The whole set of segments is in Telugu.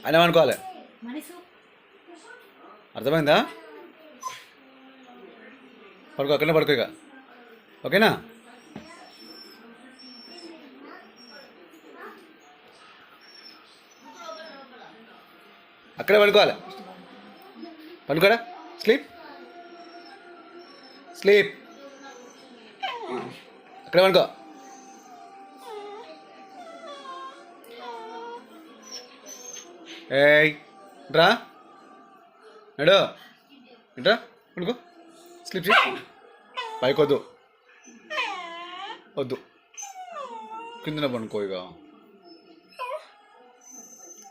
అని అనుకోవాలి. అర్థమైందా? పడుకో, అక్కడనే పడుకో ఇక. ఓకేనా? అక్కడే పడుకోవాలి. పడుకోడా. Sleep sleep. అక్కడే పడుకో. ఏయ్ రా నడు, ఏంట్రా పడుకో. స్లీప్ చేయి. పైకి వద్దు, వద్దు, కిందన పడుకో ఇక.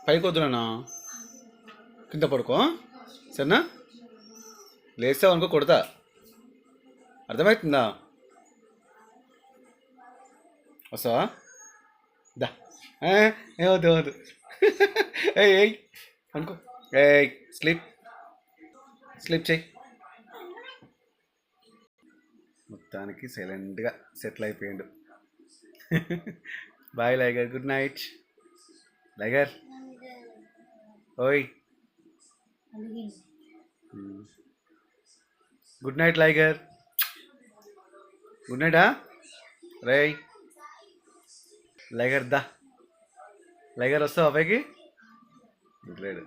పైకి వద్దు నాన్న, కింద పడుకో సరేనా? లేస్తావు అనుకో కొడతా. అర్థమవుతుందా? వస్తావా? దా. ఏ వద్దు వద్దు. ఏయ్ అనుకో. ఏయ్ స్లీప్ స్లీప్ చేయి. మొత్తానికి సైలెంట్గా సెటిల్ అయిపోయాడు. బాయ్ లైగర్, గుడ్ నైట్. లైగర్ ఓయ్, గుడ్ నైట్ లైగర్. గుడ్ నైటా రేయ్. లైగర్ దా. లైగర్ వస్తావా పైకి? లేడు.